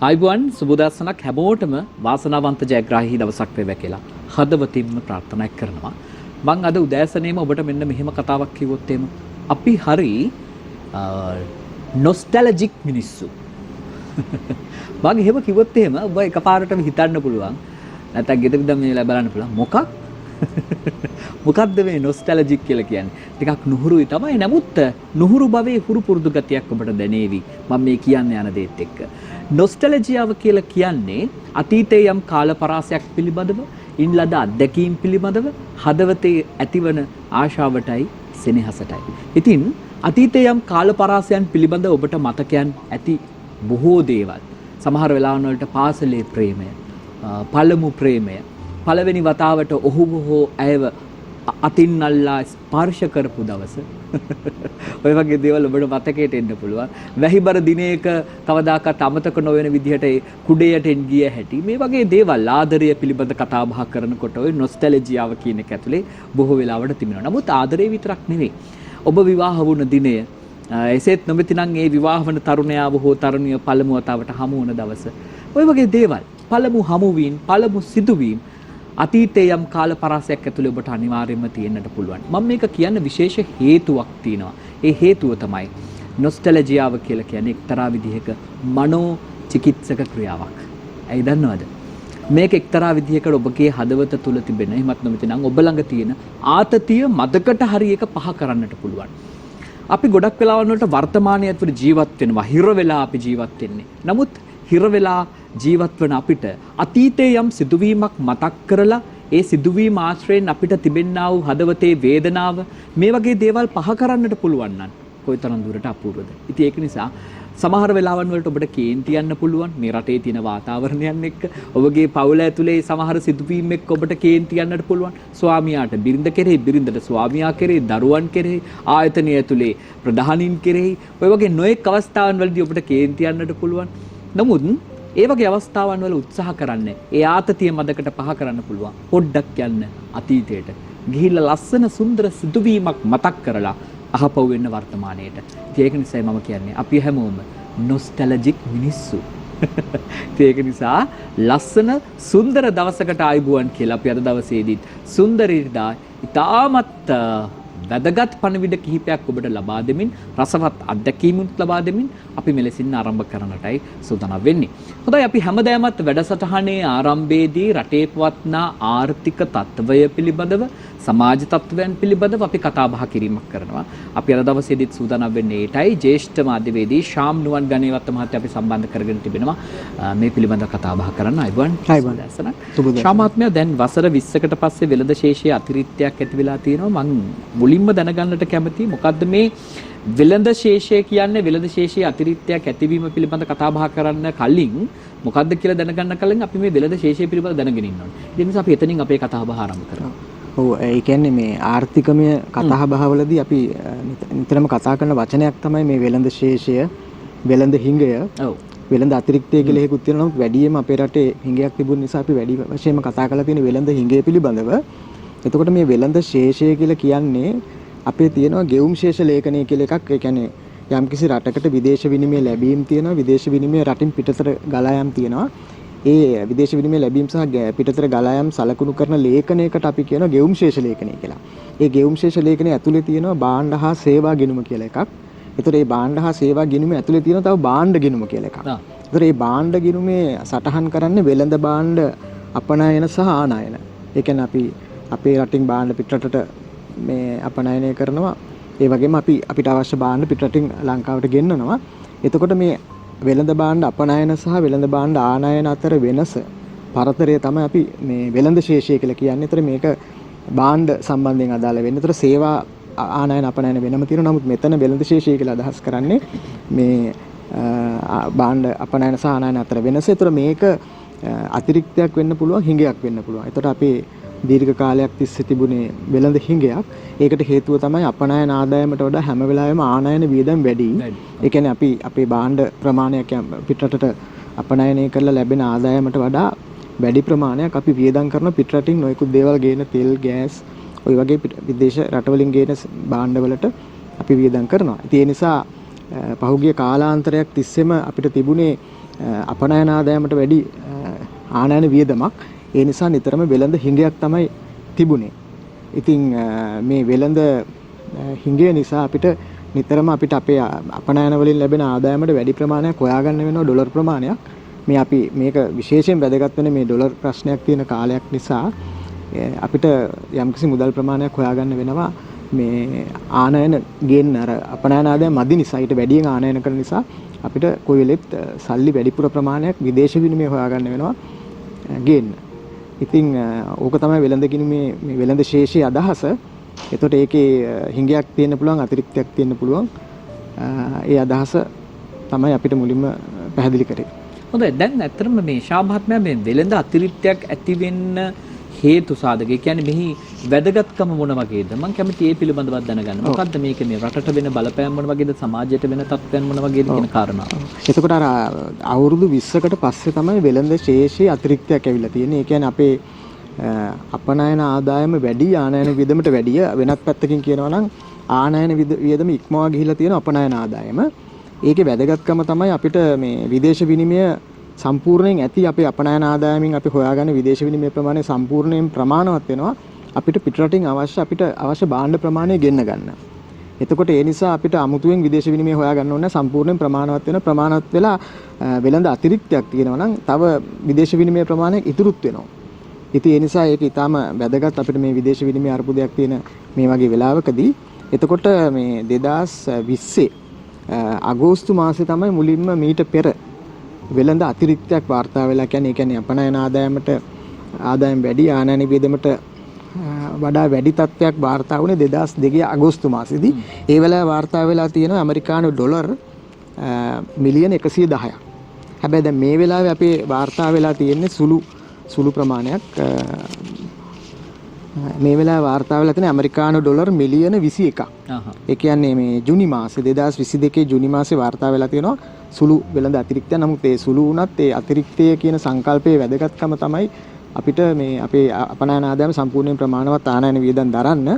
ආයුබෝවන් සුබෝදෑසනක් හැමෝටම වාසනාවන්ත ජයග්‍රාහී දවසක් වේවා කියලා හදවතින්ම ප්‍රාර්ථනා කරනවා. මම අද උදෑසනේම ඔබට මෙන්න මෙහෙම කතාවක් කිව්වොත් එහෙම අපි හරි නොස්ටැලජික් මිනිස්සු. මම එහෙම කිව්වොත් එහෙම ඔබ එකපාරටම හිතන්න පුළුවන්. නැත්නම් ගෙදර ඉඳන් මේලා බලන්න පුළුවන්. මොකක්ද මේ නොස්ටැලජික් කියලා කියන්නේ? ටිකක් නුහුරුයි තමයි. නමුත් නුහුරු භවයේ හුරු පුරුදු ගතියක් ඔබට දැනේවි. මම මේ කියන්න යන දේත් එක්ක. නොස්ටැලජියාව කියලා කියන්නේ අතීතයේ යම් කාල පරාසයක් පිළිබඳව, ඉන් ලද අත්දැකීම් පිළිබඳව හදවතේ ඇතිවන ආශාවටයි සෙනෙහසටයි. ඉතින් අතීතයේ යම් කාල පරාසයන් පිළිබඳව ඔබට මතකයන් ඇති බොහෝ දේවල්. සමහර වෙලාවන් වලට පාසලේ ප්‍රේමය, පළමු ප්‍රේමය, පළවෙනි වතාවට ඔහු හෝ ඇයව අතින් අල්ලා ස්පර්ශ කරපු දවස. ඔය වගේ දේවල් ඔබට මතකයට එන්න පුළුවන්. වැහිබර දිනයක කවදාකවත් අමතක නොවන විදිහට කුඩේට ගිය හැටි. මේ වගේ දේවල් ආදරය පිළිබඳ කතා බහ කරනකොට ඔය නොස්ටැලජියාව කියන එක ඇතුලේ බොහෝ වෙලාවට තිබෙනවා. නමුත් ආදරය විතරක් නෙවෙයි. ඔබ විවාහ වුණ දිනය, එසේත් නොමැතිනම් ඒ විවාහ වන තරුණයාව හෝ තරුණිය පළමු වතාවට හමු වුණ දවස. ඔය වගේ දේවල්, පළමු හමුවීම්, පළමු සිදුවීම් අතීතයේ යම් කාල පරාසයක් ඇතුලේ ඔබට අනිවාර්යයෙන්ම තියෙන්නට පුළුවන්. මම මේක කියන්න විශේෂ හේතුවක් තියෙනවා. ඒ හේතුව තමයි නොස්ටැලජියාව කියලා කියන්නේ එක්තරා විදිහක මනෝ චිකිත්සක ක්‍රියාවක්. ඇයි දන්නවද? මේක එක්තරා විදිහකට ඔබගේ හදවත තුල තිබෙන, එහෙමත් නැත්නම් ඔබ ළඟ තියෙන ආතතිය මදකට හරි එක පහ කරන්නට පුළුවන්. අපි ගොඩක් වෙලාවන් වලට වර්තමානයේ ඇතුළේ ජීවත් වෙනවා. හිර වෙලා අපි ජීවත් වෙන්නේ. නමුත් හිර වෙලා ජීවත් වන අපිට අතීතයේ යම් සිදුවීමක් මතක් කරලා ඒ සිදුවීම ආශ්‍රයෙන් අපිට තිබෙන්නා වූ හදවතේ වේදනාව, මේ වගේ දේවල් පහ කරන්නට පුළුවන් නම් කොයිතරම් දුරට අපූර්වද. ඉතින් ඒක නිසා සමහර වෙලාවන් වලට ඔබට කේන්ති යන්න පුළුවන් මේ රටේ තියෙන වාතාවරණයන් එක්ක. ඔබගේ පවුල ඇතුලේ සමහර සිදුවීම් එක්ක ඔබට කේන්ති යන්නට පුළුවන්. ස්වාමියාට බිරිඳ කෙරෙහි, බිරිඳට ස්වාමියා කෙරෙහි, දරුවන් කෙරෙහි, ආයතනය ඇතුලේ ප්‍රධානීන් කෙරෙහි, ඔය වගේ නොඑක් අවස්ථාවන් වලදී ඔබට කේන්ති යන්නට පුළුවන්. නමුත් ඒ වගේ අවස්ථාවන් වල උත්සාහ කරන්න ඒ ආතතිය මදකට පහ කරන්න පුළුවන්. පොඩ්ඩක් යන්න අතීතයට. ගිහිල්ලා ලස්සන සුන්දර සිදුවීමක් මතක් කරලා අහපව් වෙන්න වර්තමානයට. ඒක නිසායි මම කියන්නේ අපි හැමෝම නොස්ටැලජික් මිනිස්සු. ඒක නිසා ලස්සන සුන්දර දවසකට ආයුබෝවන් කියලා අපි අද දවසේදීත් සුන්දරීදා ඉතාමත් වැදගත් පණිවිඩ කිහිපයක් ඔබට ලබා දෙමින්, රසවත් අත්දැකීමුත් ලබා දෙමින් අපි මෙලෙසින් ආරම්භ කරන්නටයි සූදානම් වෙන්නේ. හොඳයි, අපි හැමදාමත් වැඩසටහනේ ආරම්භයේදී රටේ පවත්නා ආර්ථික තත්ත්වය පිළිබඳව, සමාජ තත්ත්වයන් පිළිබඳව අපි කතා බහ කිරීමක් කරනවා. අපි අද දවසේදීත් සූදානම් වෙන්නේ ඒටයි. ජ්‍යෙෂ්ඨ මාධ්‍යවේදී ශාම් නුවන් ගණේවත්ත මහත්තයා අපි සම්බන්ධ කරගෙන තිබෙනවා මේ පිළිබඳව කතා බහ කරන්න. අයබන් දැසනක්. ශාම් මහත්මයා දැන් වසර 20කට පස්සේ වෙළඳ ශේෂයේ අතිරික්තයක් ඇති වෙලා තියෙනවා. මම මුලින්ම දැනගන්නට කැමතියි මොකද්ද මේ වෙළඳ ශේෂය කියන්නේ? වෙළඳ ශේෂයේ අතිරික්තයක් ඇතිවීම පිළිබඳ කතා බහ කරන්න කලින් මොකද්ද කියලා දැනගන්න කලින් අපි මේ වෙළඳ ශේෂය පිළිබඳව දැනගෙන ඉන්න ඕනේ. ඒ නිසා අපි එතනින් අපේ කතා බහ ආරම්භ කරමු. ඔව්, ඒ කියන්නේ මේ ආර්ථිකමය කතා බහවලදී අපි නිතරම කතා කරන වචනයක් තමයි මේ වෙළඳ ශේෂය, වෙළඳ හිඟය. ඔව්. වෙළඳ අතිරික්තය කියලා එකකුත් තියෙනවා. නමුත් වැඩියෙන්ම අපේ රටේ හිඟයක් තිබුණ නිසා අපි වැඩි වශයෙන්ම කතා කරලා තියෙන වෙළඳ හිඟය පිළිබඳව. එතකොට මේ වෙළඳ ශේෂය කියලා කියන්නේ අපේ තියෙනවා ගෙවුම් ශේෂ ලේඛනය කියලා එකක්. ඒ කියන්නේ යම්කිසි රටකට විදේශ විනිමය ලැබීම් තියෙනවා, විදේශ විනිමය රටින් පිටතට ගලා යාම තියෙනවා. ඒ විදේශ විනිමය ලැබීම් සහ පිටතට ගලා යාම සලකුණු කරන ලේඛනයකට අපි කියනවා ගෙවුම් ශේෂ ලේඛනය කියලා. ඒ ගෙවුම් ශේෂ ලේඛනය ඇතුලේ තියෙනවා භාණ්ඩ හා සේවා ගිණුම කියලා එකක්. ඒතර මේ භාණ්ඩ හා සේවා ගිණුම ඇතුලේ තියෙනවා තව භාණ්ඩ ගිණුම කියලා එකක්. ඒතර මේ භාණ්ඩ ගිණුමේ සටහන් කරන්නේ වෙළඳ භාණ්ඩ අපනයන සහ ආනයන. ඒ කියන්නේ අපි අපේ රටින් භාණ්ඩ පිටරටට මේ අපනයනය කරනවා. ඒ වගේම අපිට අවශ්‍ය භාණ්ඩ පිටරටින් ලංකාවට ගෙන්නනවා. එතකොට මේ වෙළඳ භාණ්ඩ අපනයන සහ වෙළඳ භාණ්ඩ ආනයන අතර වෙනස පරතරය තමයි අපි මේ වෙළඳ ශේෂය කියලා කියන්නේ. ඒතර මේක භාණ්ඩ සම්බන්ධයෙන් අදාළ වෙන්නේ. ඒතර සේවා ආනයන අපනයන වෙනම තියෙනවා. නමුත් මෙතන වෙළඳ ශේෂය කියලා අදහස් කරන්නේ මේ භාණ්ඩ අපනයන සහ ආනයන අතර වෙනස. ඒතර මේක අතිරික්තයක් වෙන්න පුළුවන්, හිඟයක් වෙන්න පුළුවන්. ඒතර අපි දීර්ඝ කාලයක් තිස්සේ තිබුණේ වෙළඳ හිඟයක්. ඒකට හේතුව තමයි අපනයන ආදායමට වඩා හැම වෙලාවෙම ආනයන වියදම් වැඩි. ඒ කියන්නේ අපි අපේ භාණ්ඩ ප්‍රමාණයක් පිටරටට අපනයනය කරලා ලැබෙන ආදායමට වඩා වැඩි ප්‍රමාණයක් අපි වියදම් කරන පිටරටින් නොයෙකුත් දේවල් ගේන තෙල්, ගෑස්, ওই වගේ විදේශ රටවලින් ගේන භාණ්ඩවලට අපි වියදම් කරනවා. ඉතින් ඒ නිසා පහුගිය කාලාන්තරයක් තිස්සෙම අපිට තිබුණේ අපනයන ආදායමට වැඩි ආනයන වියදමක්. ඒ නිසා නිතරම වෙළඳ හිඟයක් තමයි තිබුණේ. ඉතින් මේ වෙළඳ හිඟය නිසා අපිට නිතරම අපිට අපේ අපනයන වලින් ලැබෙන ආදායමට වැඩි ප්‍රමාණයක් හොයාගන්න වෙනවා ඩොලර් ප්‍රමාණයක්. මේ අපි මේක විශේෂයෙන් වැදගත් වෙන මේ ඩොලර් ප්‍රශ්නයක් තියෙන කාලයක් නිසා අපිට යම්කිසි මුදල් ප්‍රමාණයක් හොයාගන්න වෙනවා මේ ආනයන ගේන්න අර අපනයන ආදායම මදි නිසා ඊට වැඩියෙන් ආනයන කරන නිසා අපිට කොයි වෙලෙත් සල්ලි වැඩිපුර ප්‍රමාණයක් විදේශ විනිමය හොයාගන්න වෙනවා ගේන්න. ඉතින් ඕක තමයි වෙළඳ ගිණුමේ මේ වෙළඳ ශේෂයේ අදහස. එතකොට ඒකේ හිඟයක් තියෙන්න පුළුවන් අතිරික්තයක් තියෙන්න පුළුවන්. ඒ අදහස තමයි අපිට මුලින්ම පැහැදිලි කරේ. හොඳයි දැන් ඇත්තටම මේ ශාභාත්මය මේ වෙළඳ අතිරික්තයක් ඇති වෙන්න හේතු සාධක. ඒ කියන්නේ මෙහි වැදගත්කම මොන වගේද? මම කැමති ඒ පිළිබඳව දැනගන්න. මොකද්ද මේක මේ රටට වෙන බලපෑම් මොන වගේද? සමාජයට වෙන තත්ත්වයන් මොන වගේද කියන කාරණා. එතකොට අර අවුරුදු 20කට පස්සේ තමයි වෙළඳ ශේෂයේ අතිරික්තයක් ඇවිල්ලා තියෙන්නේ. ඒ කියන්නේ අපේ අපනයන ආදායම වැඩි ආනයන වියදමට වැඩිය වෙනත් පැත්තකින් කියනවා නම් ආනයන වියදම ඉක්මවා ගිහිලා තියෙන අපනයන ආදායම. ඒකේ වැදගත්කම තමයි අපිට මේ විදේශ විනිමය සම්පූර්ණයෙන් ඇති අපේ අපනයන ආදායමින් අපි හොයාගන්න විදේශ විනිමය ප්‍රමාණය සම්පූර්ණයෙන් ප්‍රමාණවත් වෙනවා අපිට පිටරටින් අවශ්‍ය භාණ්ඩ ප්‍රමාණය ගෙන්න ගන්න. එතකොට ඒ නිසා අපිට අමුතුවෙන් විදේශ විනිමය හොයාගන්න ඕනේ සම්පූර්ණයෙන් ප්‍රමාණවත් වෙලා වෙළඳ අතිරික්තයක් තියෙනවා නම් තව විදේශ විනිමය ප්‍රමාණයක් ඉතුරුත් වෙනවා. ඉතින් ඒ නිසා ඒක ඊටාම වැදගත් අපිට මේ විදේශ විනිමය අර්බුදයක් තියෙන මේ වගේ වෙලාවකදී. එතකොට මේ 2020 අගෝස්තු මාසේ තමයි මුලින්ම මීට පෙර වෙළඳ අතිරික්තයක් වාර්තා වෙලා. කියන්නේ අපනයන ආදායම් වැඩි ආනයන වියදමට වඩා වැඩි තත්ත්වයක් වාර්තා වුණේ 2002 අගෝස්තු මාසෙදී. ඒ වෙලාවේ වාර්තා වෙලා තියෙන ඇමරිකානු ඩොලර් මිලියන 110ක්. හැබැයි දැන් මේ වෙලාවේ අපේ වාර්තා වෙලා තියෙන්නේ සුළු ප්‍රමාණයක්. මේ වෙලාවේ වාර්තා වෙලා තියෙන ඇමරිකානු ඩොලර් මිලියන 21ක්. ඒ කියන්නේ මේ ජුනි මාසේ 2022 ජුනි මාසේ වාර්තා වෙලා තියෙනවා සුළු වෙළඳ අතිරික්තය. නමුත් ඒ සුළු වුණත් ඒ අතිරික්තය කියන සංකල්පයේ වැදගත්කම තමයි අපිට මේ අපේ අපනයන ආදායම සම්පූර්ණයෙන් ප්‍රමාණවත් ආනයන වියදම් දරන්න.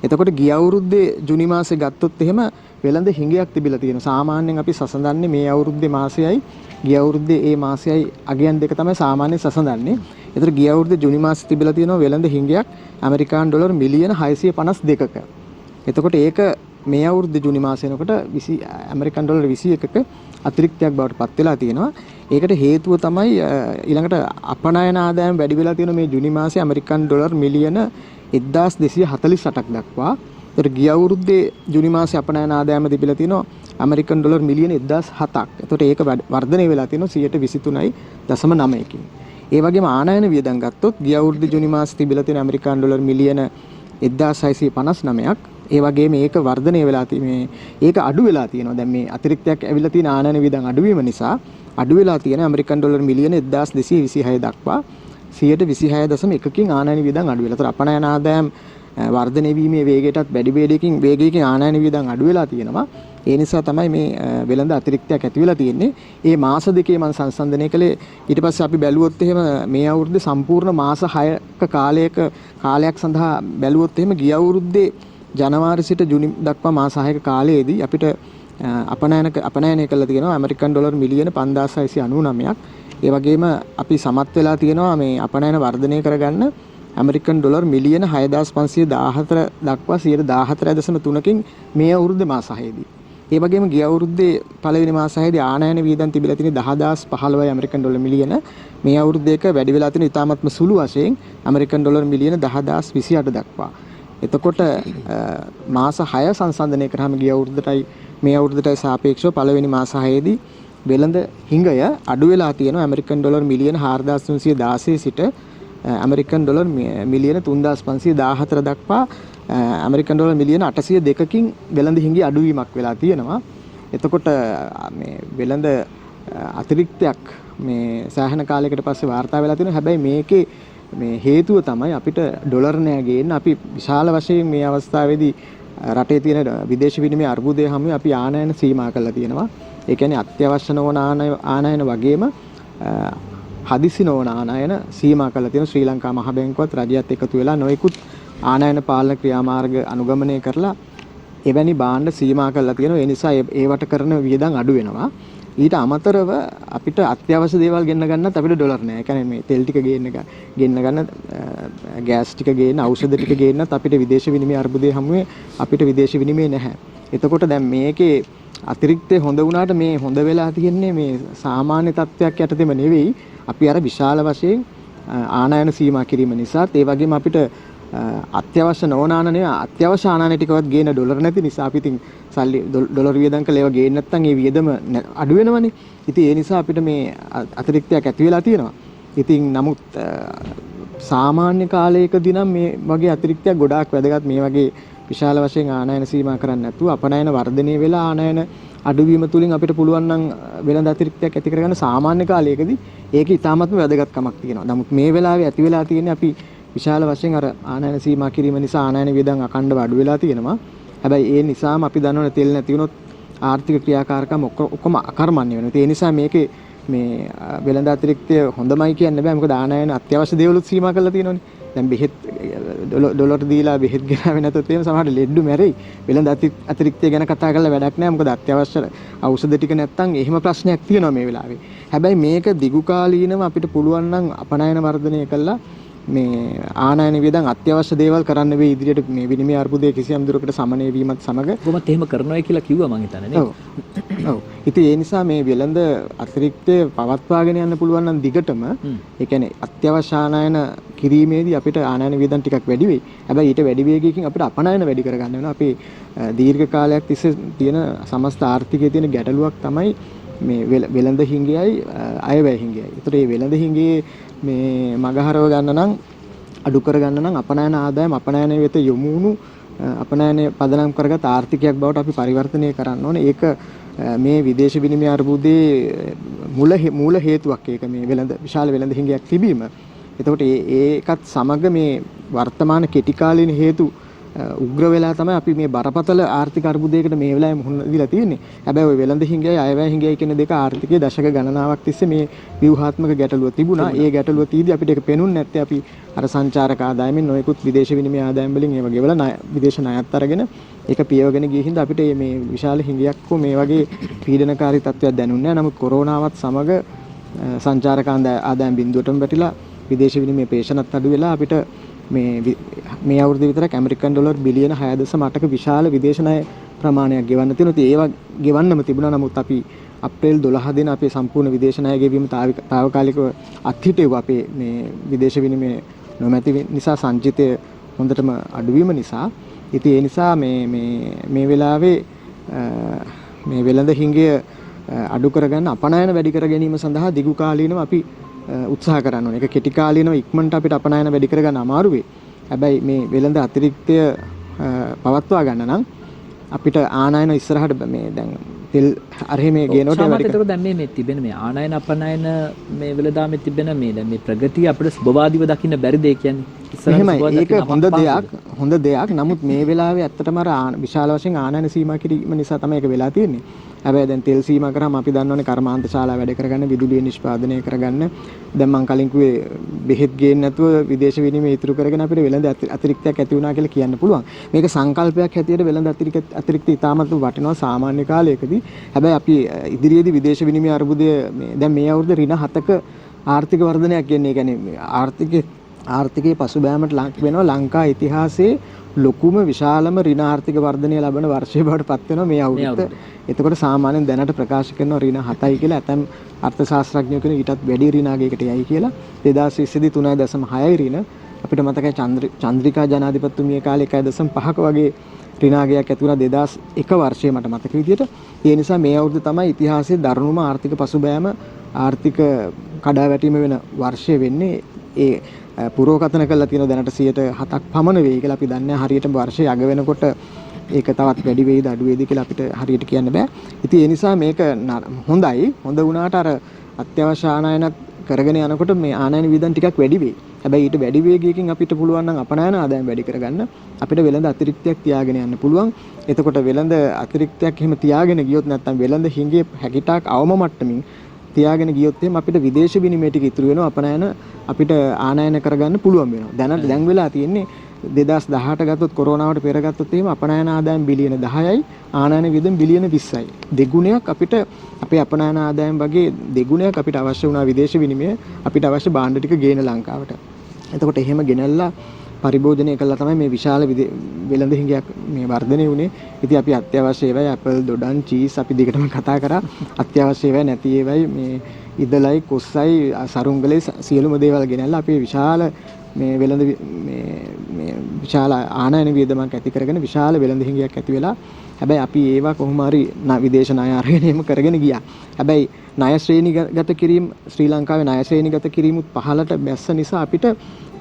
එතකොට ගිය අවුරුද්දේ ජුනි මාසේ ගත්තොත් එහෙම වෙළඳ හිඟයක් තිබිලා තියෙනවා. සාමාන්‍යයෙන් අපි සසඳන්නේ මේ අවුරුද්දේ මාසෙයි ගිය අවුරුද්දේ ඒ මාසෙයි අගයන් දෙක තමයි සාමාන්‍යයෙන් සසඳන්නේ. ඒතර ගිය අවුරුද්දේ ජුනි මාසේ තිබිලා තියෙනවා වෙළඳ හිඟයක් ඇමරිකානු ඩොලර් මිලියන 652ක. එතකොට ඒක මේ අවුරුද්දේ ජුනි මාසේ වෙනකොට ඇමරිකන් ඩොලර් 21ක අතිරික්තයක් බවට පත් වෙලා තියෙනවා. ඒකට හේතුව තමයි ඊළඟට අපනයන ආදායම වැඩි වෙලා තියෙන මේ ජුනි මාසේ ඇමරිකන් ඩොලර් මිලියන 1248ක් දක්වා. ඒතර ගිය අවුරුද්දේ ජුනි මාසේ අපනයන ආදායම තිබිලා තියෙනවා ඇමරිකන් ඩොලර් මිලියන 1007ක්. එතකොට ඒක වර්ධනය වෙලා තියෙනවා 123.9කින්. ඒ වගේම ආනයන වියදම් ගත්තොත් ගිය අවුරුද්දේ ජුනි මාසේ තිබිලා තියෙන ඇමරිකන් ඩොලර් මිලියන 1659ක්. ඒ වගේම ඒක වර්ධනය වෙලා ඒක අඩු වෙලා තියෙනවා. දැන් මේ අතිරික්තයක් ඇවිල්ලා තියෙන ආනයන වියදම් අඩු වීම නිසා අඩු වෙලා තියෙන ඇමරිකන් ඩොලර් මිලියන 1226 දක්වා 126.1කින් ආනයන වියදම් අඩු වෙලා. ඒතර අපනයන ආදායම් වර්ධනය වීමේ වේගයටත් වැඩි වේගයකින් ආනයන වියදම් අඩු වෙලා තියෙනවා. ඒ නිසා තමයි මේ වෙළඳ අතිරික්තයක් ඇති වෙලා තියෙන්නේ. ඒ මාස දෙකේ මම සංසන්දනය කළේ. ඊට පස්සේ අපි බැලුවොත් එහෙම මේ අවුරුද්දේ සම්පූර්ණ මාස 6ක කාලයක් සඳහා බැලුවොත් එහෙම ගිය අවුරුද්දේ ජනවාරි සිට ජුනි දක්වා මාස 6ක කාලයේදී අපිට අපනයනය කළා තියෙනවා ඇමරිකන් ඩොලර් මිලියන 5699ක්. ඒ වගේම අපි සමත් වෙලා තියෙනවා මේ අපනයන වර්ධනය කරගන්න ඇමරිකන් ඩොලර් මිලියන 6514 දක්වා 114.3කින් මේ අවුරුද්දේ මාස 6ේදී. ඒ වගේම ගිය අවුරුද්දේ පළවෙනි මාස 6ේදී ආනයන වියදම් තිබිලා තියෙන 10015යි ඇමරිකන් ඩොලර් මිලියන. මේ අවුරුද්දේ එක වැඩි වෙලා තියෙන ඉතාමත්ම සුළු වශයෙන් ඇමරිකන් ඩොලර් මිලියන 10028 දක්වා. එතකොට මාස 6 සංසන්දනය කරාම ගිය අවුරුද්දටයි මේ අවුරුද්දටයි සාපේක්ෂව පළවෙනි මාස 6ේදී වෙළඳ හිඟය අඩු වෙලා තියෙනවා ඇමරිකන් ඩොලර් මිලියන 4316 සිට ඇමරිකන් ඩොලර් මිලියන 3514 දක්වා ඇමරිකන් ඩොලර් මිලියන 802කින් වෙළඳ හිඟි අඩුවීමක් වෙලා තියෙනවා. එතකොට මේ වෙළඳ අතිරික්තයක් මේ සෑහෙන කාලයකට පස්සේ වාර්තා වෙලා තියෙනවා. හැබැයි මේකේ මේ හේතුව තමයි අපිට ඩොලර් නෑ ගේන්න. අපි විශාල වශයෙන් මේ අවස්ථාවේදී රටේ තියෙන විදේශ විනිමය අර්බුදය හැම අපි ආනයන සීමා කරලා තියෙනවා. ඒ කියන්නේ අත්‍යවශ්‍ය නොවන ආනයන වගේම හදිසි නොවන ආනයන සීමා කරලා තියෙන ශ්‍රී ලංකා මහ බැංකුවත් රජයත් එකතු වෙලා නොයෙකුත් ආනයන පාලන ක්‍රියාමාර්ග අනුගමනය කරලා එවැනි භාණ්ඩ සීමා කරලා තියෙනවා. ඒ නිසා ඒවට කරන වියදම් අඩු වෙනවා. ඊට අමතරව අපිට අත්‍යවශ්‍ය දේවල් ගෙන්න ගන්නත් අපිට ඩොලර් නෑ. ඒ කියන්නේ මේ තෙල් ටික ගෙන්න ගන්න, ගෑස් ටික ගෙන්න, ඖෂධ ටික ගෙන්නත් අපිට විදේශ විනිමය අර්බුදයේ හැමුවේ අපිට විදේශ විනිමය නැහැ. එතකොට දැන් මේකේ අතිරික්තේ හොඳ වුණාට මේ හොඳ වෙලා තියෙන්නේ මේ සාමාන්‍ය තත්ත්වයක් යටතේම නෙවෙයි. අපි අර විශාල වශයෙන් ආනයන සීමා කිරීම නිසාත් ඒ වගේම අපිට අත්‍යවශ්‍ය නොවන ආනයන අත්‍යවශ්‍ය ආනයන ටිකවත් ගේන ඩොලර් නැති නිසා අපි ඉතින් සල්ලි ඩොලර් වියදම් කළා ඒවා ගේන්න නැත්නම් ඒ වියදම අඩු වෙනවනේ. ඉතින් ඒ නිසා අපිට මේ අතිරික්තයක් ඇති වෙලා තියෙනවා. ඉතින් නමුත් සාමාන්‍ය කාලයකදී නම් මේ වගේ අතිරික්තයක් ගොඩාක් වැදගත්. මේ වගේ විශාල වශයෙන් ආනයන සීමා කරන්නේ නැතුව අපනයන වර්ධනය වෙලා ආනයන අඩුවීම තුලින් අපිට පුළුවන් නම් වෙළඳ අතිරික්තයක් ඇති කරගන්න සාමාන්‍ය කාලයකදී ඒක ඉතාමත්ම වැදගත්කමක් තියෙනවා. නමුත් මේ වෙලාවේ ඇති වෙලා තියෙන්නේ අපි විශාල වශයෙන් අර ආනයන සීමා කිරීම නිසා ආනයන වියදම් අකණ්ඩව අඩු වෙලා තියෙනවා. හැබැයි ඒ නිසාම අපි දන්නවනේ තෙල් නැති වුණොත් ආර්ථික ක්‍රියාකාරකම් ඔක්කොම අකර්මණ්‍ය වෙනවා. ඒ නිසා මේකේ මේ වෙළඳ අතිරික්තය හොඳමයි කියන්න බෑ. මොකද ආනයන අත්‍යවශ්‍ය දේවලුත් සීමා කරලා තියෙනවනේ. දැන් බෙහෙත් ඩොලර් දීලා බෙහෙත් ගෙනාවේ නැතොත් එහෙම සමහර ලෙඩ්ඩු මැරෙයි. වෙළඳ අතිරික්තය ගැන කතා කරලා වැඩක් නැහැ. මොකද අත්‍යවශ්‍ය ඖෂධ ටික නැත්තම් එහෙම ප්‍රශ්නයක් තියෙනවා මේ වෙලාවේ. හැබැයි මේක දිගු කාලීනව අපිට පුළුවන් නම් අපනයන වර්ධනය කළා මේ ආනයන වියදම් අත්‍යවශ්‍ය දේවල් කරන්න වෙයි ඉදිරියට මේ විනිමය අර්බුදයේ කිසියම් දුරකට සමනය වීමත් සමග කොහොමද එහෙම කරනවා කියලා කිව්වා මං හිතන්නේ නේ. ඔව්. ඉතින් ඒ නිසා මේ වෙළඳ අතිරික්තය පවත්වාගෙන යන්න පුළුවන් නම් දිගටම ඒ කියන්නේ අත්‍යවශ්‍ය ආනයන කිරීමේදී අපිට ආනයන වියදම් ටිකක් වැඩි වෙයි. හැබැයි ඊට වැඩි වේගයකින් අපිට අපනයන වැඩි කරගන්න වෙනවා. අපි දීර්ඝ කාලයක් තිස්සේ තියෙන සමස්ත ආර්ථිකයේ තියෙන ගැටලුවක් තමයි මේ වෙළඳ හිඟයයි අයවැය හිඟයයි. ඒතර මේ වෙළඳ හිඟයේ මේ මගහරව ගන්න නම් අඩු කර ගන්න නම් අපනයන ආදායම අපනයන වෙත යොමු වුණු අපනයන පදනම් කරගත් ආර්ථිකයක් බවට අපි පරිවර්තනය කරන්න ඕනේ. ඒක මේ විදේශ විනිමය අර්බුදයේ මූල හේතුවක්. ඒක මේ විශාල වෙළඳ හිඟයක් තිබීම. එතකොට ඒකත් සමග මේ වර්තමාන කෙටි කාලීන හේතු උග්‍ර වෙලා තමයි අපි මේ බරපතල ආර්ථික අර්බුදයකට මේ වෙලාවේ මුහුණ දීලා තියෙන්නේ. හැබැයි ওই වෙළඳ හිඟයයි අයවැය හිඟයයි කියන දෙක ආර්ථිකයේ දශක ගණනාවක් තිස්සේ මේ ව්‍යුහාත්මක ගැටලුව තිබුණා. ඒ ගැටලුව තීදී අපිට ඒක පෙනුන්නේ නැත්තේ අපි අර සංචාරක ආදායමෙන් නොයෙකුත් විදේශ විනිමය ආදායම් වලින් ඒව ගෙවලා විදේශ ණයත් අරගෙන ඒක පියවගෙන ගිය හින්දා අපිට මේ විශාල හිඟයක් මේ වගේ පීඩනකාරී තත්ත්වයක් දැනුන්නේ නැහැ. නමුත් කොරෝනාවත් සමග සංචාරක ආදායම් බිඳුවටම වැටිලා විදේශ විනිමය පේෂණත් අඩු වෙලා අපිට මේ අවුරුදු විතරක් ඇමරිකන් ඩොලර් බිලියන 6.8ක විශාල විදේශ ණය ප්‍රමාණයක් ගෙවන්න තියෙනවා. ඉතින් ඒවා ගෙවන්නම තිබුණා. නමුත් අපි අප්‍රේල් 12 දින අපේ සම්පූර්ණ විදේශ ණය ගෙවීම తాවකාලිකව අත්හිටුවා. අපේ මේ විදේශ විනිමය නොමැති නිසා සංචිතය හොඳටම අඩුවීම නිසා. ඉතින් ඒ නිසා මේ වෙලාවේ මේ වෙළඳ හිඟය අඩු කරගන්න අපනයන වැඩි කර ගැනීම සඳහා දිගු කාලීනව අපි උත්සාහ කරන්න ඕනේ. ඒක කෙටි කාලීනව ඉක්මනට අපිට අපනයන වැඩි කරගන්න අමාරු වෙයි. හැබැයි මේ වෙළඳ අතිරික්තය පවත්වා ගන්න නම් අපිට ආනයන ඉස්සරහට මේ දැන් තෙල් අරහේ මේ ගේනකොට වැඩි කරලා දැන් මේ තිබෙන මේ ආනයන අපනයන මේ වෙළඳාමේ තිබෙන මේ දැන් මේ ප්‍රගතිය අපිට සුබවාදීව දකින්න බැරිද කියන්නේ ඉස්සරහට ඒක හොඳ දෙයක්. නමුත් මේ වෙලාවේ ඇත්තටම අර විශාල වශයෙන් ආනයන සීමා කිරීම නිසා තමයි ඒක වෙලා තියෙන්නේ. හැබැයි දැන් තෙල් සීමා කරාම අපි දන්නවනේ කර්මාන්ත ශාලා වැඩ කරගන්න, විදුලිය නිෂ්පාදනය කරගන්න. දැන් මම කලින් කිව්වේ බෙහෙත් ගේන්න නැතුව විදේශ විනිමය ඉතුරු කරගෙන අපිට වෙළඳ අතිරික්තයක් ඇති වුණා කියලා කියන්න පුළුවන්. මේක සංකල්පයක් හැටියට වෙළඳ අතිරික්ත ඉතාමත් වටිනවා සාමාන්‍ය කාලයකදී. හැබැයි අපි ඉදිරියේදී විදේශ විනිමය අර්බුදය දැන් මේ අවුරුද්ද ඍණ 7ක ආර්ථික වර්ධනයක් කියන්නේ. ඒ කියන්නේ ආර්ථිකයේ පසුබෑමට ලක් වෙනවා ලංකා ඉතිහාසයේ ලොකුම විශාලම ඍණ ආර්ථික වර්ධනය ලබන වර්ෂය බවට පත් වෙනවා මේ අවුරුද්ද. එතකොට සාමාන්‍යයෙන් දැනට ප්‍රකාශ කරනවා ඍණ 7යි කියලා. ඇතැම් අර්ථශාස්ත්‍රඥයෝ කියන ඊටත් වැඩි ඍණාගයකට යයි කියලා. 2020 දී 3.6යි ඍණ. අපිට මතකයි චන්ද්‍රිකා ජනාධිපතිතුමිය කාලේ 1.5ක වගේ ඍණාගයක් ඇති වුණා 2001 වර්ෂයේ මට මතක විදියට. ඒ නිසා මේ අවුරුද්ද තමයි ඉතිහාසයේ දරුණුම ආර්ථික පසුබෑම ආර්ථික කඩාවැටීම වෙන වර්ෂය වෙන්නේ. ඒ පුරෝකථන කරලා තියෙන දැනට 7% පමණ වෙයි කියලා අපි දන්නේ. හරියට වර්ෂය අග වෙනකොට ඒක තවත් වැඩි වෙයිද අඩු වෙයිද කියලා අපිට හරියට කියන්න බෑ. ඉතින් ඒ නිසා මේක හොඳයි. හොඳ වුණාට අර අත්‍යවශ්‍ය ආනයනක් කරගෙන යනකොට මේ ආනයන වියදම් ටිකක් වැඩි වෙයි. හැබැයි ඊට වැඩි වේගයකින් අපිට පුළුවන් නම් අපනයන ආදායම් වැඩි කරගන්න අපිට වෙළඳ අතිරික්තයක් තියාගෙන යන්න පුළුවන්. එතකොට වෙළඳ අතිරික්තයක් එහෙම තියාගෙන ගියොත් නැත්නම් වෙළඳ හිඟේ හැකිතාක් අවම මට්ටමින් තියාගෙන ගියොත් එහෙම අපිට විදේශ විනිමය ටික ඉතුරු වෙනවා අපනයන අපිට ආනයන කරගන්න පුළුවන් වෙනවා. දැන් වෙලා තියෙන්නේ 2018 ගත්තොත් කොරෝනාවට පෙර ගත්තොත් එහෙම අපනයන ආදායම් බිලියන 10යි ආනයන වියදම් බිලියන 20යි. දෙගුණයක් අපිට අපේ අපනයන ආදායම් වගේ දෙගුණයක් අපිට අවශ්‍ය වුණා විදේශ විනිමය අපිට අවශ්‍ය භාණ්ඩ ටික ගේන ලංකාවට. එතකොට එහෙම ගෙනල්ලා පරිභෝජනය කළා තමයි මේ විශාල වෙළඳ හිඟයක් මේ වර්ධනය වුණේ. ඉතින් අපි අත්‍යවශ්‍ය ඒවායි ඇපල් දොඩම් චීස් අපි දිගටම කතා කරා. අත්‍යවශ්‍ය ඒවායි නැති ඒවායි මේ ඉදලයි කොස්සයි සරුංගලේ සියලුම දේවල් ගෙනල්ලා අපි විශාල මේ වෙළඳ මේ විශාල ආනයන වියදමක් ඇති කරගෙන විශාල වෙළඳ හිඟයක් ඇති වෙලා හැබැයි අපි ඒවා කොහොම හරි විදේශ ණය අරගෙන එහෙම කරගෙන ගියා. හැබැයි ණය ශ්‍රේණිගත කිරීම ශ්‍රී ලංකාවේ ණය ශ්‍රේණිගත කිරීමුත් පහළට බැස්ස නිසා අපිට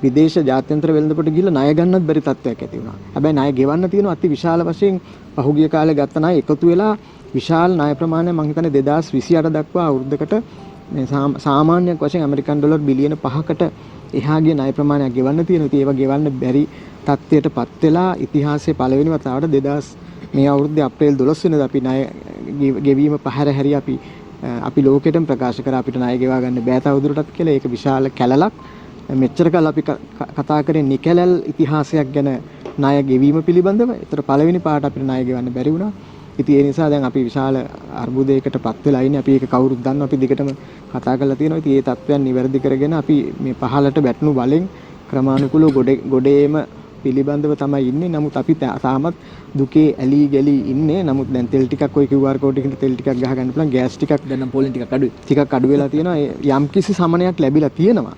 විදේශ ජාත්‍යන්තර වෙළඳපොළ ගිහිල්ලා ණය ගන්නත් බැරි තත්ත්වයක් ඇති වුණා. හැබැයි ණය ගෙවන්න තියෙන අති විශාල වශයෙන් පහුගිය කාලේ ගත්ත ණය එකතු වෙලා විශාල ණය ප්‍රමාණය මම හිතන්නේ 2028 දක්වා අවුරුද්දකට මේ සාමාන්‍යයක් වශයෙන් ඇමරිකන් ඩොලර් බිලියන 5කට එහා ගිය ණය ප්‍රමාණයක් ගෙවන්න තියෙනවා. ඉතින් ඒවා ගෙවන්න බැරි තත්ත්වයටපත් වෙලා ඉතිහාසයේ පළවෙනි වතාවට 2000 මේ අවුරුද්දේ අප්‍රේල් 12 වෙනිදා අපි ණය ගෙවීම පහර හැරි අපි ලෝකෙටම ප්‍රකාශ කරා අපිට ණය ගෙවා ගන්න බෑ තවදුරටත් කියලා. ඒක විශාල කැලලක්. මෙච්චර කල් අපි කතා කරේ නිකැලල් ඉතිහාසයක් ගැන ණය ගෙවීම පිළිබඳව. ඒතර පළවෙනි පාට අපිට ණය ගෙවන්න බැරි වුණා. ඉතින් ඒ නිසා දැන් අපි විශාල අර්බුදයකටපත් වෙලා ඉන්නේ. අපි ඒක කවුරුත් දන්නවා. අපි දිගටම කතා කරලා තියෙනවා. ඉතින් මේ තත්ත්වයන් නිවැරදි කරගෙන අපි මේ පහළට වැටුණු බලෙන් ක්‍රමානුකූලව ගොඩේම පිළිබඳව තමයි ඉන්නේ. නමුත් අපි තාමත් දුකේ ඇලි ගලි ඉන්නේ. නමුත් දැන් තෙල් ටිකක් ওই QR කෝඩ් එකකින් තෙල් ටිකක් ගහ ගන්න පුළුවන්. ගෑස් ටිකක් දැන් නම් පොලින් ටිකක් අඩුයි. ටිකක් අඩු වෙලා තියෙනවා. යම් කිසි සමනයක් ලැබිලා තියෙනවා.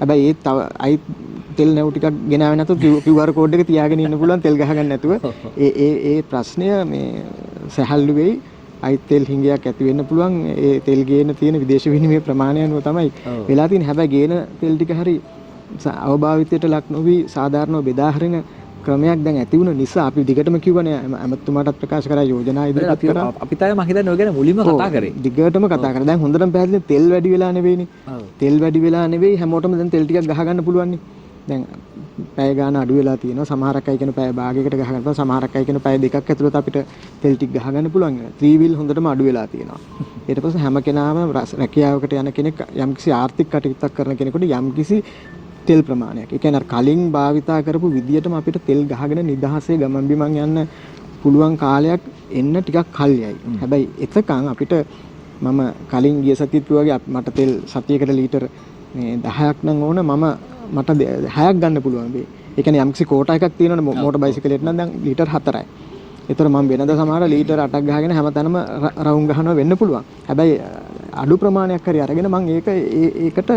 හැබැයි ඒත් තව අයිත් තෙල් නැව් ටිකක් ගෙනාවේ නැතුව QR කෝඩ් එක තියාගෙන ඉන්න පුළුවන් තෙල් ගහ ගන්න නැතුව. ඒ ප්‍රශ්නය මේ සැහැල්ලු වෙයි. අයිත් තෙල් හිඟයක් ඇති වෙන්න පුළුවන්. ඒ තෙල් ගේන තියෙන විදේශ විනිමය ප්‍රමාණය අනුව තමයි වෙලා තියෙන්නේ. හැබැයි ගේන තෙල් ටික හරි අවභාවිතයට ලක් නොවි සාධාරණව බෙදා හරින ක්‍රමයක් දැන් ඇති වුණ නිසා අපි දිගටම කිව්වනේ අමතුමාටත් ප්‍රකාශ කරා යෝජනා ඉදිරිපත් කරා. අපි තමයි මම හිතන්නේ ඔය ගැන මුලින්ම කතා කරේ. දිගටම කතා කරා. දැන් හොඳටම පැහැදිලි තෙල් වැඩි වෙලා නෙවෙයිනේ. තෙල් වැඩි වෙලා නෙවෙයි හැමෝටම දැන් තෙල් ටිකක් ගහ ගන්න පුළුවන් නේ. දැන් පැය ගාන අඩු වෙලා තියෙනවා. සමහරක් අය කියන පැය භාගයකට ගහ ගන්න පුළුවන්. සමහරක් අය කියන පැය දෙකක් ඇතුළත අපිට තෙල් ටික ගහ ගන්න පුළුවන්. ත්‍රිවිල් හොඳටම අඩු වෙලා තියෙනවා. ඊට පස්සේ හැම කෙනාම රැකියාවකට යන කෙනෙක් යම්කිසි ආර්ථික කටයුත්තක් කරන කෙනෙකුට යම්කිසි තෙල් ප්‍රමාණයක්. ඒ කියන්නේ කලින් භාවිතා කරපු විදියටම අපිට තෙල් ගහගෙන නිදහසේ ගමන් බිමන් යන්න පුළුවන් කාලයක් එන්න ටිකක් කල් යයි. හැබැයි එතකන් අපිට මම කලින් ගිය සතියේත් කිව්වාගේ මට තෙල් සතියකට ලීටර් මේ 10ක් නම් ඕන මට 6ක් ගන්න පුළුවන් වෙයි. ඒ කියන්නේ යම්කිසි කෝටා එකක් තියෙනවනේ මෝටර් බයිසිකලෙට නම් දැන් ලීටර් 4යි. ඒතර මම වෙනද සමහර ලීටර් 8ක් ගහගෙන හැමතැනම රවුම් ගහනවා වෙන්න පුළුවන්. හැබැයි අඩු ප්‍රමාණයක් හරි අරගෙන මම ඒකට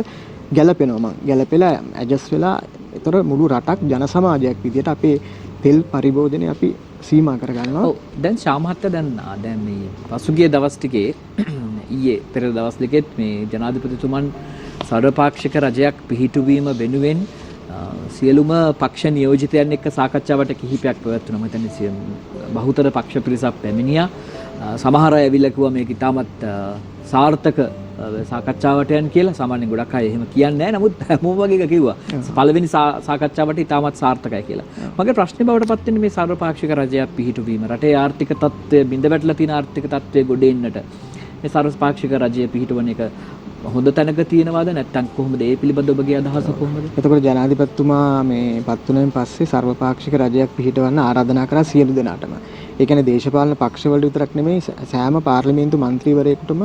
ගැලපෙනවා මං ගැලපෙලා ඇඩ්ජස්ට් වෙලා ඒතර මුළු රටක් ජන සමාජයක් විදියට අපේ තෙල් පරිභෝජනය අපි සීමා කරගන්නවා. ඔව් දැන් ශාමහත්ත දැන් මේ පසුගිය දවස් ටිකේ ඊයේ පෙර දවස් දෙකෙත් මේ ජනාධිපතිතුමන් සර්වපාක්ෂික රජයක් පිහිටුවීම වෙනුවෙන් සියලුම පක්ෂ නියෝජිතයන් එක්ක සාකච්ඡාවට කිහිපයක් පැවැත්වුණා. මම හිතන්නේ බහුතර පක්ෂ පිරිසක් පැමිණියා. සමහර අය ඇවිල්ලා කිව්වා මේක ඉතාමත් සාර්ථක සාකච්ඡාවට යන කියලා. සාමාන්‍යයෙන් ගොඩක් අය එහෙම කියන්නේ නැහැ. නමුත් හැමෝම වගේ කිව්වා පළවෙනි සාකච්ඡාවට ඉතාමත් සාර්ථකයි කියලා. මගේ ප්‍රශ්නේ බවට පත් වෙන්නේ මේ සර්වපාක්ෂික රජයක් පිහිටුවීම. රටේ ආර්ථික තත්ත්වය බිඳ වැටලා තියෙන ආර්ථික තත්ත්වය ගොඩ එන්නට මේ සර්වපාක්ෂික රජය පිහිටවන එක හොඳ තැනක තියෙනවද නැත්නම් කොහොමද? ඒ පිළිබඳව ඔබගේ අදහස කොහොමද? එතකොට ජනාධිපතිතුමා මේ පත් වුණෙන් පස්සේ සර්වපාක්ෂික රජයක් පිහිටවන්න ආරාධනා කරා සියලු දෙනාටම. ඒ කියන්නේ දේශපාලන පක්ෂවල විතරක් නෙමෙයි සෑම පාර්ලිමේන්තු මන්ත්‍රීවරයෙකුටම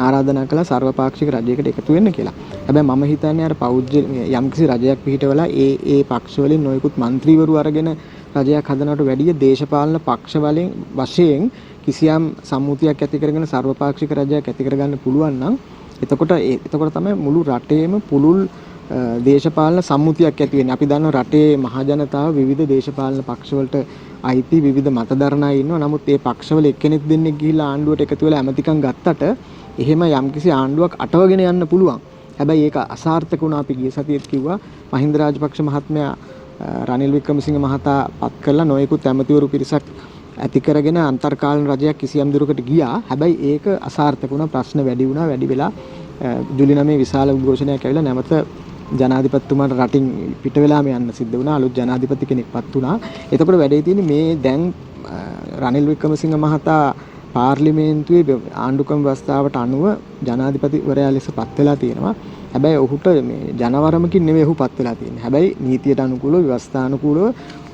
ආරාධනා කළා සර්වපාක්ෂික රජයකට එකතු වෙන්න කියලා. හැබැයි මම හිතන්නේ අර පෞද්ගල යම්කිසි රජයක් පිහිටවලා ඒ පක්ෂවලින් නොයෙකුත් മന്ത്രിවරු අරගෙන රජයක් හදනවට වැඩිය දේශපාලන පක්ෂ වශයෙන් කිසියම් සම්මුතියක් ඇති කරගෙන සර්වපාක්ෂික රජයක් ඇති කරගන්න පුළුවන් නම් එතකොට තමයි මුළු රටේම පුළුල් දේශපාලන සම්මුතියක් ඇති වෙන්නේ. අපි දන්නවා රටේ මහජනතාව විවිධ දේශපාලන පක්ෂවලට අයිති විවිධ මතධර්ණ අය ඉන්නවා. නමුත් ඒ පක්ෂවල එක්කෙනෙක් දෙන්නෙක් ගිහිල්ලා ආණ්ඩුවට එකතු වෙලා ඇමතිකම් ගත්තට එහෙම යම්කිසි ආණ්ඩුවක් අටවගෙන යන්න පුළුවන්. හැබැයි ඒක අසාර්ථක වුණා. අපි ගිය සතියේත් කිව්වා මහින්ද රාජපක්ෂ මහත්මයා රනිල් වික්‍රමසිංහ මහතා පත් කළා නොයෙකුත් ඇමතිවරු පිරිසක් ඇති කරගෙන අන්තර්කාලීන රජයක් කිසියම් දුරකට ගියා. හැබැයි ඒක අසාර්ථක වුණා. ප්‍රශ්න වැඩි වුණා. වැඩි වෙලා ජූලි 9 විශාල උද්ඝෝෂණයක් ඇවිල්ලා නැවත ජනාධිපතිතුමාට රටින් පිට වෙලාම යන්න සිද්ධ වුණා. අලුත් ජනාධිපති කෙනෙක්පත් වුණා. එතකොට වැඩේ තියෙන්නේ මේ දැන් රනිල් වික්‍රමසිංහ මහතා පාර්ලිමේන්තුවේ ආණ්ඩුක්‍රම ව්‍යවස්ථාවට අනුව ජනාධිපතිවරයා ලෙස පත් වෙලා තියෙනවා. හැබැයි ඔහුට මේ ජනවරමකින් නෙවෙයි ඔහු පත් වෙලා තියෙන්නේ. හැබැයි නීතියට අනුකූලව ව්‍යවස්ථානුකූලව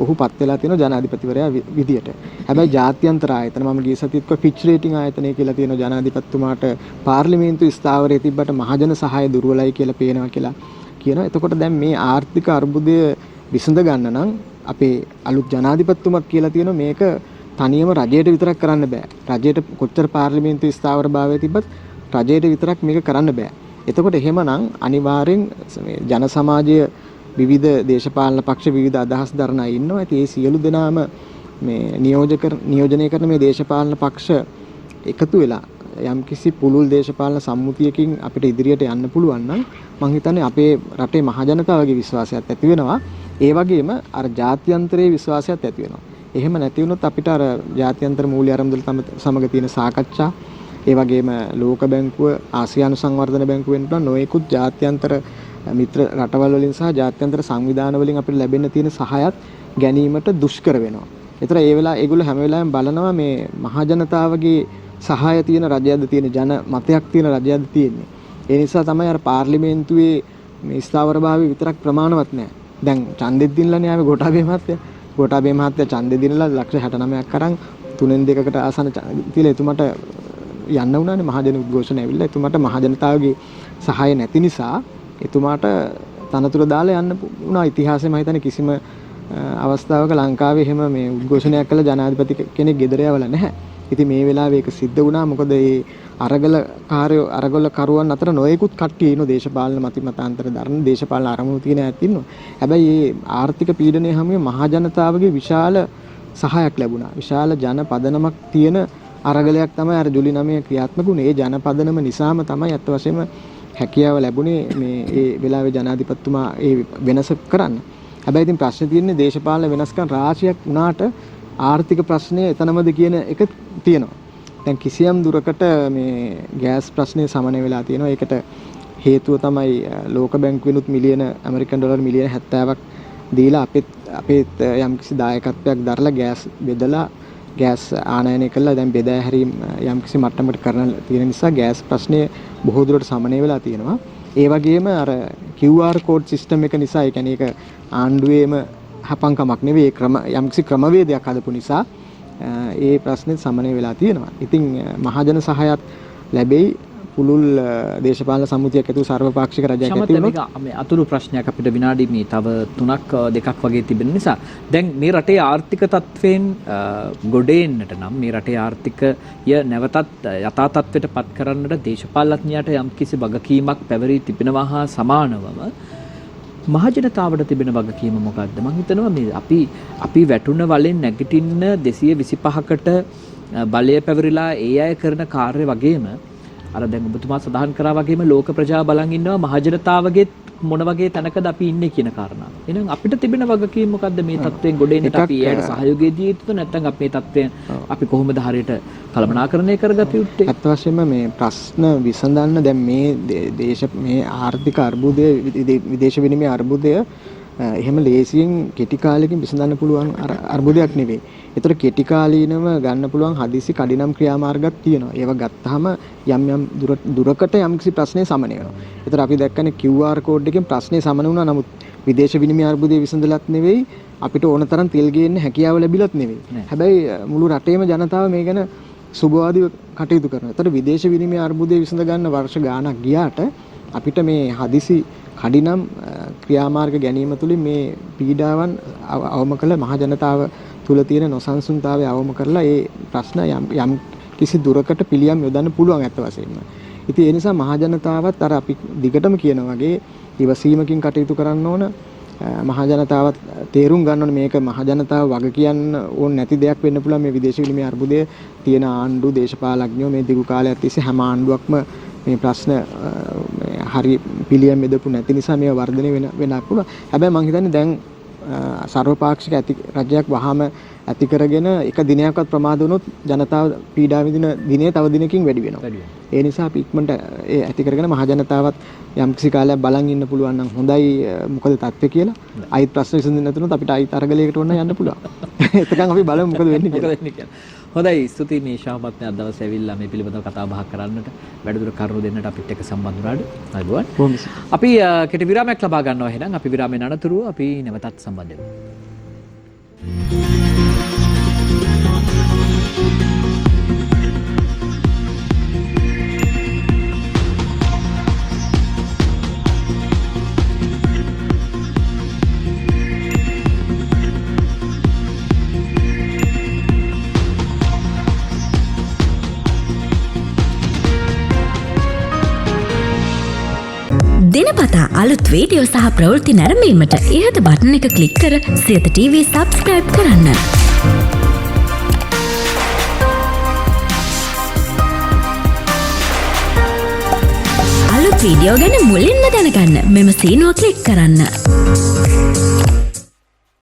ඔහු පත් වෙලා තියෙනවා ජනාධිපතිවරයා විදියට. හැබැයි ජාත්‍යන්තර ආයතන මම ගිය සතියේත් ෆිච් රේටින් ආයතනය කියලා තියෙනවා ජනාධිපතිතුමාට පාර්ලිමේන්තු ස්ථාවරයේ තිබ්බට මහජන සහාය දුර්වලයි කියලා පේනවා කියලා කියනවා. එතකොට දැන් මේ ආර්ථික අර්බුදය විසඳ ගන්න නම් අපේ අලුත් ජනාධිපතිතුමත් කියලා තියෙනවා මේක තනියම රජයට විතරක් කරන්න බෑ. රජයට කොච්චර පාර්ලිමේන්තු ස්ථාවරභාවය තිබ්බත් රජයට විතරක් මේක කරන්න බෑ. එතකොට එහෙමනම් අනිවාර්යෙන් ජන සමාජය විවිධ දේශපාලන පක්ෂ විවිධ අදහස් දරන අය ඉන්නවා. ඉතින් ඒ සියලු දෙනාම මේ නියෝජනය කරන මේ දේශපාලන පක්ෂ එකතු වෙලා යම්කිසි පුළුල් දේශපාලන සම්මුතියකින් අපිට ඉදිරියට යන්න පුළුවන් නම් මම හිතන්නේ අපේ රටේ මහජනතාවගේ විශ්වාසයත් ඇති වෙනවා. ඒ වගේම අර ජාත්‍යන්තරයේ විශ්වාසයත් ඇති වෙනවා. එහෙම නැති වුණොත් අපිට අර ජාත්‍යන්තර මූල්‍ය ආරම්භවල සමග තියෙන සාකච්ඡා ඒ වගේම ලෝක බැංකුව ආසියානු සංවර්ධන බැංකුව වෙන නොයෙකුත් ජාත්‍යන්තර මිත්‍ර රටවල් වලින් සහ ජාත්‍යන්තර සංවිධාන වලින් අපිට ලැබෙන්න තියෙන සහායත් ගැනීමට දුෂ්කර වෙනවා. ඒතර ඒ වෙලාව ඒගොල්ලෝ හැම වෙලාවෙම බලනවා මේ මහජනතාවගේ සහාය තියෙන රජයක්ද තියෙන ජන මතයක් තියෙන රජයක්ද තියෙන්නේ. ඒ නිසා තමයි අර පාර්ලිමේන්තුවේ මේ ස්ථාවරභාවය විතරක් ප්‍රමාණවත් නැහැ. දැන් ඡන්දෙත් දිනලානේ ආවේ ගෝඨාභය මහත්තයා. ගෝඨාභය මහත්තයා ඡන්දෙ දිනලා ලක්ෂ 69ක් අරන් 3-2කට ආසන තියලා එතුමට යන්න වුණානේ මහජන උද්ඝෝෂණ ඇවිල්ලා. එතුමාට මහජනතාවගේ සහාය නැති නිසා එතුමාට තනතුර දාලා යන්න වුණා. ඉතිහාසෙම මම හිතන්නේ කිසිම අවස්ථාවක ලංකාවේ එහෙම මේ උද්ඝෝෂණයක් කළ ජනාධිපති කෙනෙක් ගෙදර යවලා නැහැ. ඉතින් මේ වෙලාවේ ඒක සිද්ධ වුණා. මොකද මේ අරගල කරුවන් අතර නොයෙකුත් කට්ටිය ඉන්නෝ දේශපාලන මතිමතාන්තර දරන දේශපාලන අරමුණු තියෙන අයත් ඉන්නවා. හැබැයි මේ ආර්ථික පීඩනය හැමුවේ මහජනතාවගේ විශාල සහායක් ලැබුණා. විශාල ජන පදනමක් තියෙන අරගලයක් තමයි අර ජූලි 9 ක්‍රියාත්මක වුණේ. ඒ ජන පදනම නිසාම තමයි අත් වශයෙන්ම හැකියාව ලැබුණේ මේ ඒ වෙලාවේ ජනාධිපතිතුමා ඒ වෙනස කරන්න. හැබැයි ඉතින් ප්‍රශ්නේ තියෙන්නේ දේශපාලන වෙනස්කම් රාශියක් වුණාට ආර්ථික ප්‍රශ්නය එතනමද කියන එක තියෙනවා. දැන් කිසියම් දුරකට මේ ගෑස් ප්‍රශ්නේ සමනය වෙලා තියෙනවා. ඒකට හේතුව තමයි ලෝක බැංකුවෙනුත් මිලියන ඇමරිකන් ඩොලර් මිලියන 70ක් දීලා අපේත් යම්කිසි දායකත්වයක් දරලා ගෑස් බෙදලා ගෑස් ආනයනය කළා. දැන් බෙදා හැරීම් යම්කිසි මට්ටමකට කරන තියෙන නිසා ගෑස් ප්‍රශ්නේ බොහෝ දුරට සමනය වෙලා තියෙනවා. ඒ වගේම අර QR කෝඩ් සිස්ටම් එක නිසා ඒ කියන්නේ ඒක ආණ්ඩුවේම හපංකමක් නෙවෙයි යම්කිසි ක්‍රමවේදයක් හදපු නිසා ඒ ප්‍රශ්නේ සමනය වෙලා තියෙනවා. ඉතින් මහජන සහායත් ලැබෙයි පුළුල් දේශපාලන සම්මුතියක් ඇතුළු සර්වපාක්ෂික රජයක් ඇති වුණොත් මේ අතුරු ප්‍රශ්නයක් අපිට විනාඩි මේ තව 3ක් 2ක් වගේ තිබෙන නිසා දැන් මේ රටේ ආර්ථික තත්ත්වයෙන් ගොඩේන්නට නම් මේ රටේ ආර්ථිකය නැවතත් යථා තත්ත්වයට පත් කරන්නට දේශපාලඥයාට යම්කිසි වගකීමක් පැවරී තිබෙනවා හා සමානවම මහජනතාවට තිබෙන වගකීම මොකක්ද? මම හිතනවා මේ අපි වැටුණ වලෙන් නැගිටින්න 225කට බලය පැවරිලා ඒ අය කරන කාර්ය වගේම අර දැන් ඔබතුමා සඳහන් කරා වගේම ලෝක ප්‍රජාව බලන් ඉන්නවා මහජනතාවගේ මොන වගේ තැනකද අපි ඉන්නේ කියන කාරණාව. එහෙනම් අපිට තිබෙන වගකීම මොකද්ද මේ තත්ත්වයෙන් ගොඩ එන්නට අපි ඒකට සහයෝගය දිය යුතුද නැත්නම් අපි මේ තත්ත්වයෙන් අපි කොහොමද හරියට කළමනාකරණය කරගත යුත්තේ? අත් වශයෙන්ම මේ ප්‍රශ්න විසඳන්න දැන් මේ ආර්ථික අර්බුදය විදේශ විනිමය අර්බුදය එහෙම ලේසියෙන් කෙටි කාලෙකින් විසඳන්න පුළුවන් අර්බුදයක් නෙවෙයි. ඒතර කෙටි කාලීනව ගන්න පුළුවන් හදිසි කඩිනම් ක්‍රියාමාර්ගයක් තියෙනවා. ඒවා ගත්තාම යම් දුරකට යම්කිසි ප්‍රශ්නේ සමනය වෙනවා. ඒතර අපි දැක්කනේ QR කෝඩ් එකෙන් ප්‍රශ්නේ සමන වුණා. නමුත් විදේශ විනිමය අර්බුදය විසඳලත් නෙවෙයි අපිට ඕන තරම් තෙල් ගේන්න හැකියාව ලැබිලත් නෙවෙයි. හැබැයි මුළු රටේම ජනතාව මේ ගැන සුබවාදීව කටයුතු කරනවා. ඒතර විදේශ විනිමය අර්බුදය විසඳ ගන්න වර්ෂ ගාණක් ගියාට අපිට මේ හදිසි කඩිනම් ක්‍රියාමාර්ග ගැනීම තුළින් මේ පීඩාවන් අවම කළ මහජනතාව තුල තියෙන නොසන්සුන්තාවය අවම කරලා ඒ ප්‍රශ්න යම් කිසි දුරකට පිළියම් යොදන්න පුළුවන් ඇත්ත වශයෙන්ම. ඉතින් ඒ නිසා මහජනතාවත් අර අපි දිගටම කියන වගේ ඉවසීමකින් කටයුතු කරන්න ඕන. මහජනතාවත් තේරුම් ගන්න ඕනේ මේක මහජනතාව වග කියන්න ඕන නැති දෙයක් වෙන්න පුළුවන්. මේ විදේශ විනිමය අර්බුදය තියෙන ආණ්ඩු දේශපාලඥයෝ මේ දිගු කාලයක් තිස්සේ හැම ආණ්ඩුවක්ම මේ ප්‍රශ්න හරි පිළියම් යොදපු නැති නිසා මේව වර්ධනය වෙන්න පුළුවන්. හැබැයි මම හිතන්නේ දැන් සර්වපාක්ෂික ඇති රජයක් වහාම ඇති කරගෙන එක දිනයක්වත් ප්‍රමාද වුණොත් ජනතාව පීඩා විඳින දිනේ තව දිනකින් වැඩි වෙනවා. ඒ නිසා අපි ඉක්මනට ඒ ඇති කරගෙන මහ ජනතාවත් යම්කිසි කාලයක් බලන් ඉන්න පුළුවන් නම් හොඳයි මොකද තත්ත්වය කියලා. අයිත් ප්‍රශ්න විසඳෙන්නේ නැතුනොත් අපිට අයිත් අරගලයකට ඕන යන්න පුළුවන්. එතකන් අපි බලමු මොකද වෙන්නේ කියලා. හොඳයි ස්තුතියි මේ ශාමත්නේ අද දවසේ ඇවිල්ලා මේ පිළිබඳව කතා බහ කරන්නට වැඩිදුර කරුණු දෙන්නට අපිත් එක්ක සම්බන්ධ වුණාට. අයබෝන්. අපි කෙටි විරාමයක් ලබා ගන්නවා එහෙනම් අපි විරාමයෙන් අනතුරුව අපි නැවතත් සම්බන්ධ වෙමු. දිනපතා අලුත් වීඩියෝ සහ ප්‍රවෘත්ති නැරඹීමට ඉහත බටන් එක ක්ලික් කර සියත TV සබ්ස්ක්‍රයිබ් කරන්න. අලුත් වීඩියෝ ගැන මුලින්ම දැනගන්න මෙම සීනුව ක්ලික් කරන්න.